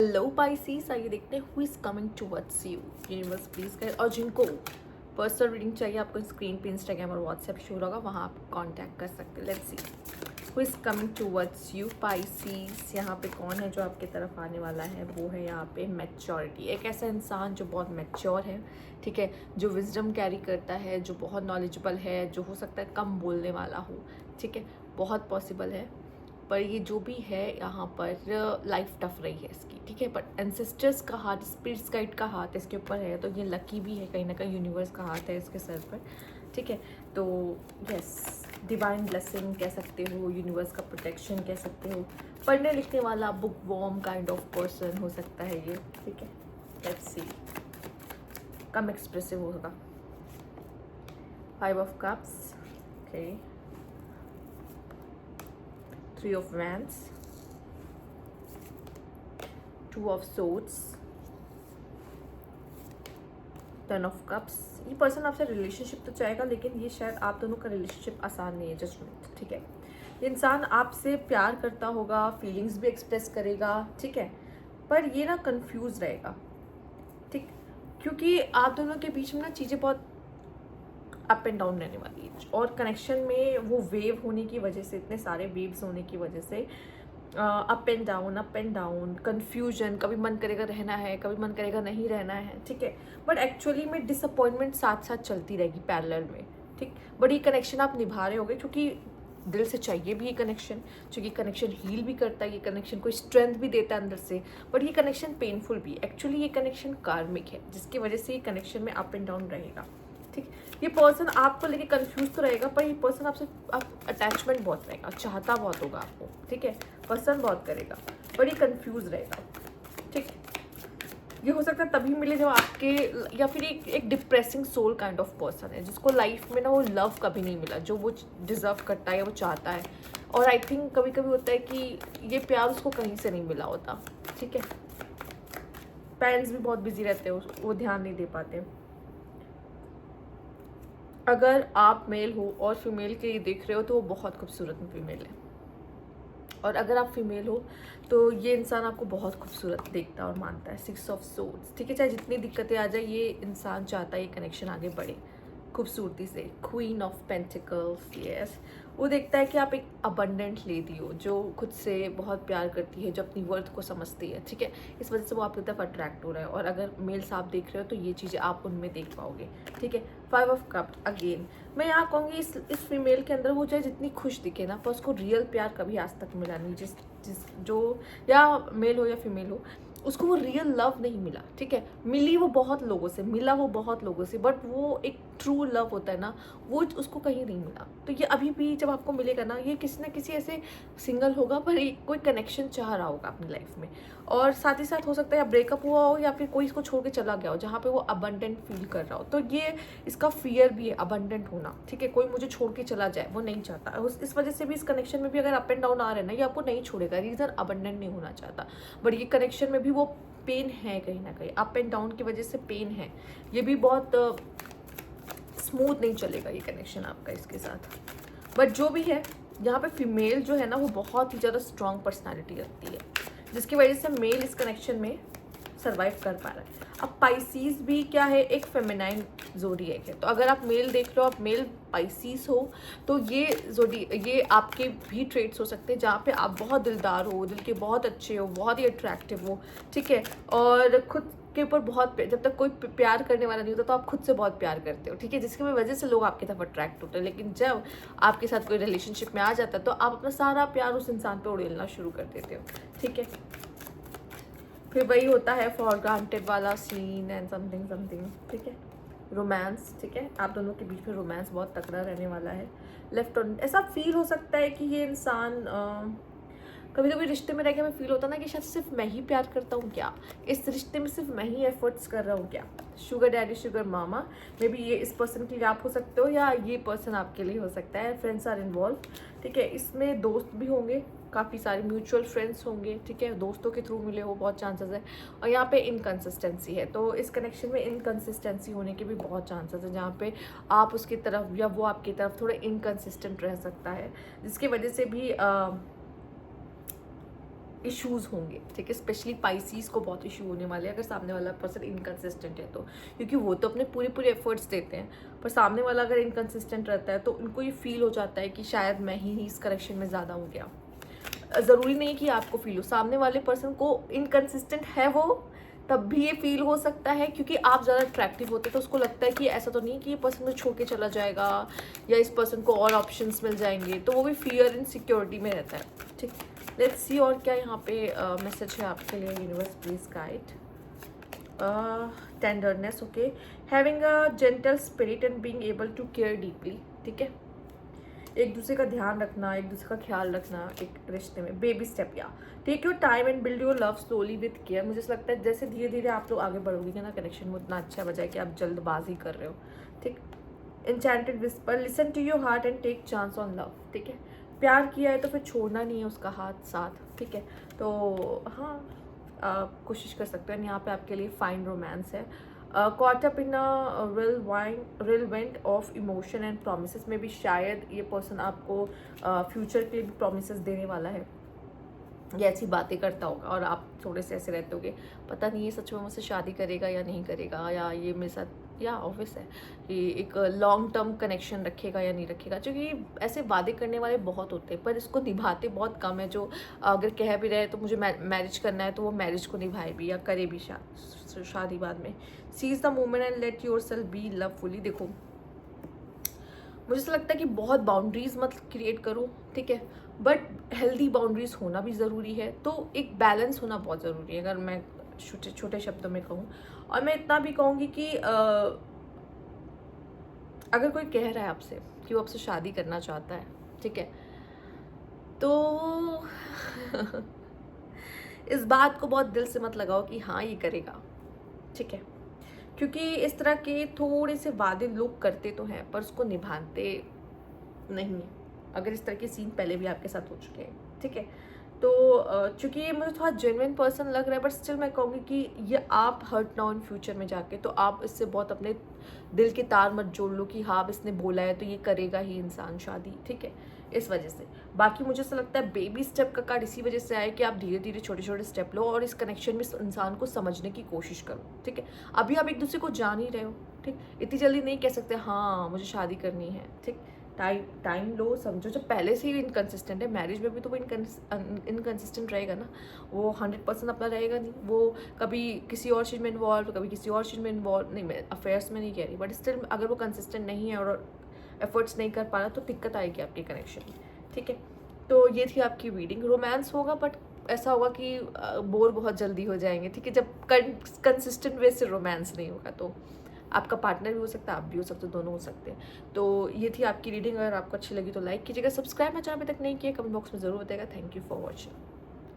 Hello पाइसीस, आइए देखते हैं who is coming towards you. Universe please guide. और जिनको पर्सनल रीडिंग चाहिए, आपको स्क्रीन पे इंस्टाग्राम और व्हाट्सएप शो होगा, वहाँ आप कांटेक्ट कर सकते हैं। Let's see who is coming towards you Pisces. यहाँ पे कौन है जो आपकी तरफ आने वाला है? वो है यहाँ पे मैच्योरिटी। एक ऐसा इंसान जो बहुत मैच्योर है, ठीक है, जो विजडम कैरी करता है, जो बहुत नॉलेजेबल है, जो हो सकता है कम बोलने वाला हो, ठीक है, बहुत पॉसिबल है। पर ये जो भी है यहाँ पर लाइफ टफ रही है इसकी, ठीक है, बट एंसेस्टर्स का हाथ, स्पिरिट्स गाइड का हाथ इसके ऊपर है, तो ये लकी भी है, कहीं ना कहीं यूनिवर्स का हाथ है इसके सर पर, ठीक है। तो यस, डिवाइन ब्लेसिंग कह सकते हो, यूनिवर्स का प्रोटेक्शन कह सकते हो, पढ़ने लिखने वाला bookworm kind of person हो सकता है ये, ठीक है। लेट्स सी, कम एक्सप्रेसिव होगा। 5 of cups, okay, 3 of wands, 2 of swords, 10 of cups। ये पर्सन आपसे रिलेशनशिप तो चाहेगा, लेकिन ये शायद आप दोनों का रिलेशनशिप आसान नहीं है, जजमेंट, ठीक है। ये इंसान आपसे प्यार करता होगा, फीलिंग्स भी एक्सप्रेस करेगा, ठीक है, पर ये ना कंफ्यूज रहेगा, ठीक, क्योंकि आप दोनों के बीच में ना चीज़ें बहुत अप एंड डाउन रहने वाली है। और कनेक्शन में वो वेव होने की वजह से, इतने सारे वेव्स होने की वजह से अप एंड डाउन, कन्फ्यूजन, कभी मन करेगा रहना है, कभी मन करेगा नहीं रहना है, ठीक है। बट एक्चुअली में डिसअपॉइंटमेंट साथ साथ चलती रहेगी पैरेलल में, ठीक। बट ये कनेक्शन आप निभा रहे होगे, क्योंकि दिल से चाहिए भी ये कनेक्शन, क्योंकि कनेक्शन हील भी करता है, ये कनेक्शन को स्ट्रेंथ भी देता है अंदर से। बट ये कनेक्शन पेनफुल भी, एक्चुअली ये कनेक्शन कार्मिक है, जिसकी वजह से ये कनेक्शन में अप एंड डाउन रहेगा, ठीक। ये पर्सन आपको लेके कंफ्यूज तो रहेगा, पर ये पर्सन आपसे अटैचमेंट बहुत रहेगा, चाहता बहुत होगा आपको, ठीक है, पसंद बहुत करेगा, पर ये कंफ्यूज रहेगा, ठीक। ये हो सकता है तभी मिले जब आपके, या फिर एक depressing soul kind of person है, जिसको लाइफ में ना वो लव कभी नहीं मिला जो वो डिजर्व करता है या वो चाहता है। और आई थिंक कभी कभी होता है कि ये प्यार उसको कहीं से नहीं मिला होता, ठीक है। पेरेंट्स भी बहुत बिजी रहते हैं, वो ध्यान नहीं दे पाते। अगर आप मेल हो और फीमेल के लिए देख रहे हो, तो वो बहुत खूबसूरत फीमेल है। और अगर आप फीमेल हो तो ये इंसान आपको बहुत खूबसूरत देखता और मानता है। 6 ऑफ सोर्ड्स, ठीक है, चाहे जितनी दिक्कतें आ जाए, ये इंसान चाहता है ये कनेक्शन आगे बढ़े खूबसूरती से। क्वीन ऑफ पेंटिकल्स, यस, वो देखता है कि आप एक अबंडेंट लेडी हो, जो खुद से बहुत प्यार करती है, जो अपनी वर्थ को समझती है, ठीक है। इस वजह से वो आपकी तरफ अट्रैक्ट हो रहा है। और अगर मेल्स आप देख रहे हो तो ये चीज़ें आप उनमें देख पाओगे, ठीक है। 5 ऑफ कप, अगेन मैं यहाँ कहूँगी इस फीमेल के अंदर वो चाहे जितनी खुश दिखे ना, पर उसको रियल प्यार कभी आज तक मिला नहीं। जिस जिस जो या मेल हो या फीमेल हो, उसको वो रियल लव नहीं मिला, ठीक है। मिली वो बहुत लोगों से, मिला वो बहुत लोगों से, बट वो एक ट्रू लव होता है ना, वो उसको कहीं नहीं मिला। तो ये अभी भी जब आपको मिलेगा ना, ये किसी ना किसी ऐसे सिंगल होगा, पर एक कोई कनेक्शन चाह रहा होगा अपनी लाइफ में। और साथ ही साथ हो सकता है या ब्रेकअप हुआ हो, या फिर कोई इसको छोड़ के चला गया हो, जहाँ पे वो अबंडेंट फील कर रहा हो। तो ये इसका फियर भी है, अबंडेंट होना, ठीक है। कोई मुझे छोड़ के चला जाए, वो नहीं चाहता। इस वजह से भी इस कनेक्शन में भी अगर अप एंड डाउन आ रहे हैं ना, ये आपको नहीं छोड़ेगा, रीज़न अबंडेंट नहीं होना चाहता। बट ये कनेक्शन में भी वो पेन है, कहीं ना कहीं अप एंड डाउन की वजह से पेन है। ये भी बहुत स्मूथ नहीं चलेगा ये कनेक्शन आपका इसके साथ। बट जो भी है, यहाँ पे फीमेल जो है ना, वो बहुत ही ज़्यादा स्ट्रॉन्ग पर्सनैलिटी रखती है, जिसकी वजह से मेल इस कनेक्शन में सर्वाइव कर पा रहा है। अब पाइसीज भी क्या है, एक फेमिनाइन जोडिएक है। तो अगर आप मेल देख लो, आप मेल पाइसीज हो, तो ये आपके भी ट्रेट्स हो सकते हैं, जहाँ पे आप बहुत दिलदार हो, दिल के बहुत अच्छे हो, बहुत ही अट्रैक्टिव हो, ठीक है। और खुद के ऊपर बहुत, जब तक कोई प्यार करने वाला नहीं होता, तो आप खुद से बहुत प्यार करते हो, ठीक है, जिसकी वजह से लोग आपकी तरफ अट्रैक्ट होते हैं। लेकिन जब आपके साथ कोई रिलेशनशिप में आ जाता है, तो आप अपना सारा प्यार उस इंसान पे उड़ेलना शुरू कर देते हो, ठीक है। फिर वही होता है फॉर ग्रांटेड वाला सीन एंड समथिंग, ठीक है। रोमांस, ठीक है, आप दोनों के बीच में रोमांस बहुत तगड़ा रहने वाला है। लेफ्ट ऑन ऐसा फील हो सकता है कि ये इंसान कभी कभी रिश्ते में रह के हमें फील होता है ना कि शायद सिर्फ मैं ही प्यार करता हूँ क्या, इस रिश्ते में सिर्फ मैं ही एफर्ट्स कर रहा हूँ क्या। Sugar daddy, sugar mama, may be ये इस पर्सन के लिए आप हो सकते हो, या ये पर्सन आपके लिए हो सकता है। फ्रेंड्स आर इन्वॉल्व, ठीक है, इसमें दोस्त भी होंगे, काफ़ी सारे म्यूचुअल फ्रेंड्स होंगे, ठीक है, दोस्तों के थ्रू मिले हो, बहुत चांसेस है। और यहाँ पे इनकन्सिस्टेंसी है, तो इस कनेक्शन में इनकन्सिस्टेंसी होने के भी बहुत चांसेस है, जहाँ पे आप उसकी तरफ या वो आपकी तरफ थोड़ा इनकन्सिस्टेंट रह सकता है, जिसकी वजह से भी इश्यूज होंगे, ठीक है। स्पेशली पाइसीज को बहुत इशू होने वाले हैं अगर सामने वाला पर्सन इनकंसिस्टेंट है तो, क्योंकि वो तो अपने पूरे एफर्ट्स देते हैं, पर सामने वाला अगर इनकंसिस्टेंट रहता है तो उनको ये फील हो जाता है कि शायद मैं ही इस करेक्शन में ज़्यादा हो गया। ज़रूरी नहीं कि आपको फील हो, सामने वाले पर्सन को इनकंसिस्टेंट है वो तब भी ये फील हो सकता है, क्योंकि आप ज़्यादा अट्रैक्टिव होते हैं तो उसको लगता है कि ऐसा तो नहीं कि ये पर्सन मुझे छोड़ के चला जाएगा या इस पर्सन को और ऑप्शंस मिल जाएंगे, तो वो भी फियर एंड सिक्योरिटी में रहता है, ठीक। लेट्स सी और क्या यहाँ पे मैसेज है आपके लिए। Universe please guide. Tenderness, okay. Having a gentle spirit and being able to care deeply, ठीक है। एक दूसरे का ध्यान रखना, एक दूसरे का ख्याल रखना एक रिश्ते में। बेबी स्टेप, या take your time and build your love slowly with care. मुझे ऐसा लगता है जैसे धीरे धीरे आप लोग आगे बढ़ोगे ना कनेक्शन में, उतना अच्छा बजाय कि आप जल्दबाजी कर रहे हो, ठीक। Enchanted whisper, listen to your heart and take chance on love, ठीक है। प्यार किया है तो फिर छोड़ना नहीं है उसका हाथ साथ, ठीक है। तो हाँ, कोशिश कर सकते हैं। यहाँ पे आपके लिए फाइन रोमांस है। caught up in a whirlwind of emotion and promises में भी शायद ये पर्सन आपको फ्यूचर के लिए भी प्रोमिस देने वाला है, ये ऐसी बातें करता होगा और आप थोड़े से ऐसे रहते होगे, पता नहीं ये सच में मुझसे शादी करेगा या नहीं करेगा, या ये मेरे साथ, या ऑब्वियस है कि एक लॉन्ग टर्म कनेक्शन रखेगा या नहीं रखेगा, क्योंकि ऐसे वादे करने वाले बहुत होते हैं पर इसको निभाते बहुत कम है। जो अगर कह भी रहे तो मुझे मैरिज करना है तो वो मैरिज को निभाए भी या करे भी शादी बाद में। Seize the moment and let yourself be lovefully. देखो मुझे ऐसा लगता है कि बहुत बाउंड्रीज मत क्रिएट करो, ठीक है, बट हेल्दी बाउंड्रीज होना भी ज़रूरी है। तो एक बैलेंस होना बहुत ज़रूरी है, अगर मैं छोटे छोटे शब्दों में कहूँ। और मैं इतना भी कहूँगी कि अगर कोई कह रहा है आपसे कि वो आपसे शादी करना चाहता है, ठीक है, तो इस बात को बहुत दिल से मत लगाओ कि हाँ ये करेगा, ठीक है, क्योंकि इस तरह के थोड़े से वादे लोग करते तो हैं पर उसको निभाते नहीं है। अगर इस तरह के सीन पहले भी आपके साथ हो चुके हैं, ठीक है। तो चूंकि ये मुझे थोड़ा जेन्युइन पर्सन लग रहा है, बट स्टिल मैं कहूँगी कि ये आप हर्ट ना हो इन फ्यूचर में जाके, तो आप इससे बहुत अपने दिल के तार मत जोड़ लो कि हाँ अब इसने बोला है तो ये करेगा ही इंसान शादी, ठीक है, इस वजह से। बाकी मुझे ऐसा लगता है बेबी स्टेप का कार्ड इसी वजह से आया कि आप धीरे धीरे छोटे छोटे स्टेप लो और इस कनेक्शन में इस इंसान को समझने की कोशिश करो, ठीक है। अभी आप एक दूसरे को जान ही रहे हो, ठीक, इतनी जल्दी नहीं कह सकते हाँ मुझे शादी करनी है, ठीक। टाइम लो, समझो। जब पहले से ही इनकंसिस्टेंट है, मैरिज में भी तो वो इनकंसिस्टेंट रहेगा ना, वो 100% अपना रहेगा नहीं, वो कभी किसी और चीज़ में इन्वॉल्व, कभी किसी और चीज़ में इन्वॉल्व, नहीं मैं अफेयर्स में नहीं कह रही, बट स्टिल अगर वो कंसिस्टेंट नहीं है और एफर्ट्स नहीं कर पा रहा तो दिक्कत आएगी आपके कनेक्शन में, ठीक है। तो ये थी आपकी रीडिंग। रोमांस होगा बट ऐसा होगा कि बोर बहुत जल्दी हो जाएंगे, ठीक है, जब कंसिस्टेंट वे से रोमांस नहीं होगा। तो आपका पार्टनर भी हो सकता है, आप भी हो सकते हो, दोनों हो सकते हैं। तो ये थी आपकी रीडिंग। अगर आपको अच्छी लगी तो लाइक कीजिएगा, सब्सक्राइब मेरे चैनल अभी तक नहीं किया, कमेंट बॉक्स में जरूर बताएगा। Thank you for watching.